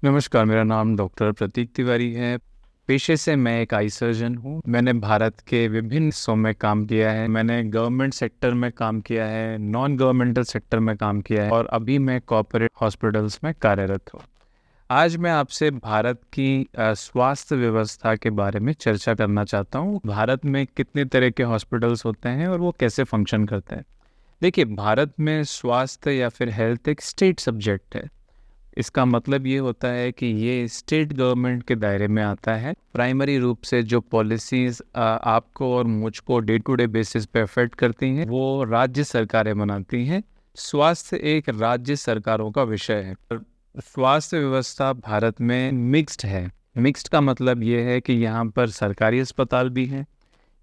नमस्कार, मेरा नाम डॉक्टर प्रतीक तिवारी है। पेशे से मैं एक आई सर्जन हूँ। मैंने भारत के विभिन्न हिस्सों में काम किया है। मैंने गवर्नमेंट सेक्टर में काम किया है, नॉन गवर्नमेंटल सेक्टर में काम किया है और अभी मैं कॉर्पोरेट हॉस्पिटल्स में कार्यरत हूँ। आज मैं आपसे भारत की स्वास्थ्य व्यवस्था के बारे में चर्चा करना चाहता हूँ। भारत में कितने तरह के हॉस्पिटल्स होते हैं और वो कैसे फंक्शन करते हैं। देखिए, भारत में स्वास्थ्य या फिर हेल्थ एक स्टेट सब्जेक्ट है। इसका मतलब ये होता है कि ये स्टेट गवर्नमेंट के दायरे में आता है। प्राइमरी रूप से जो पॉलिसीज़ आपको और मुझको डे टू डे बेसिस पे अफेक्ट करती हैं, वो राज्य सरकारें बनाती हैं। स्वास्थ्य एक राज्य सरकारों का विषय है। स्वास्थ्य व्यवस्था भारत में मिक्स्ड है। मिक्स्ड का मतलब ये है कि यहाँ पर सरकारी अस्पताल भी हैं,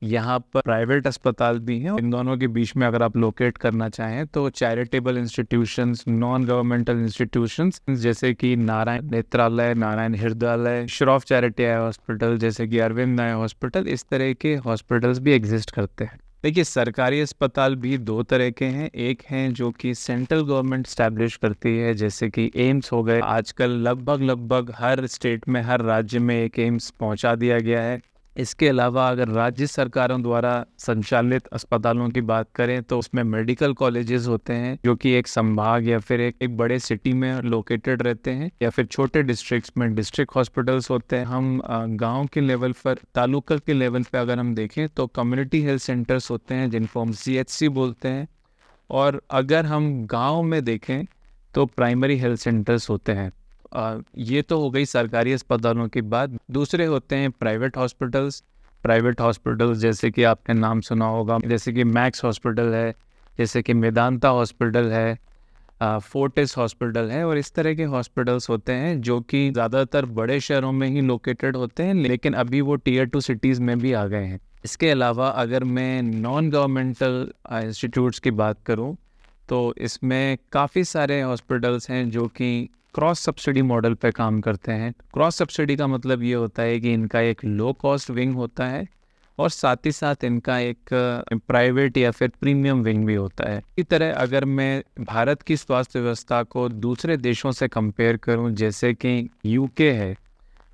यहाँ पर प्राइवेट अस्पताल भी हैं। इन दोनों के बीच में अगर आप लोकेट करना चाहें तो charitable institutions, non governmental institutions जैसे कि Narayana Nethralaya, Narayana Hrudayalaya, Shroff charity eye hospital जैसे कि अरविंद आई हॉस्पिटल, इस तरह के हॉस्पिटल्स भी एग्जिस्ट करते हैं। देखिए, सरकारी अस्पताल भी दो तरह के हैं। एक हैं जो कि सेंट्रल गवर्नमेंट स्टैब्लिश करती है, जैसे कि एम्स हो गए। आजकल लगभग हर स्टेट में, हर राज्य में एक एम्स पहुंचा दिया गया है। इसके अलावा अगर राज्य सरकारों द्वारा संचालित अस्पतालों की बात करें तो उसमें मेडिकल कॉलेजेस होते हैं जो कि एक संभाग या फिर एक बड़े सिटी में लोकेटेड रहते हैं, या फिर छोटे डिस्ट्रिक्ट्स में डिस्ट्रिक्ट हॉस्पिटल्स होते हैं। हम गांव के लेवल पर, तालुका के लेवल पर अगर हम देखें तो कम्युनिटी हेल्थ सेंटर्स होते हैं जिनको हम CHC बोलते हैं। और अगर हम गाँव में देखें तो प्राइमरी हेल्थ सेंटर्स होते हैं। ये तो हो गई सरकारी अस्पतालों की बात। दूसरे होते हैं प्राइवेट हॉस्पिटल्स। प्राइवेट हॉस्पिटल्स जैसे कि आपने नाम सुना होगा, जैसे कि मैक्स हॉस्पिटल है, जैसे कि मेदांता हॉस्पिटल है, फोर्टिस हॉस्पिटल है, और इस तरह के हॉस्पिटल्स होते हैं जो कि ज़्यादातर बड़े शहरों में ही लोकेटेड होते हैं, लेकिन अभी वो Tier 2 सिटीज़ में भी आ गए हैं। इसके अलावा अगर मैं नॉन गवर्नमेंटल इंस्टीट्यूट्स की बात करूं तो इसमें काफ़ी सारे हॉस्पिटल्स हैं जो कि क्रॉस सब्सिडी मॉडल पे काम करते हैं। क्रॉस सब्सिडी का मतलब ये होता है कि इनका एक लो कॉस्ट विंग होता है और साथ ही साथ इनका एक प्राइवेट या फिर प्रीमियम विंग भी होता है। इसी तरह अगर मैं भारत की स्वास्थ्य व्यवस्था को दूसरे देशों से कंपेयर करूं, जैसे कि UK है,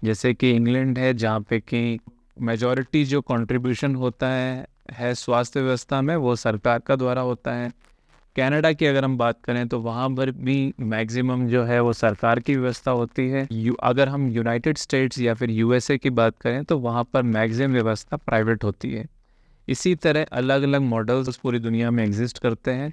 जैसे कि इंग्लैंड है, जहाँ पे कि मेजॉरिटी जो कंट्रीब्यूशन होता है स्वास्थ्य व्यवस्था में वो सरकार का द्वारा होता है। कनाडा की अगर हम बात करें तो वहाँ पर भी मैक्सिमम जो है वो सरकार की व्यवस्था होती है। अगर हम यूनाइटेड स्टेट्स या फिर USA की बात करें तो वहाँ पर मैक्सिमम व्यवस्था प्राइवेट होती है। इसी तरह अलग अलग मॉडल्स पूरी दुनिया में एग्जिस्ट करते हैं।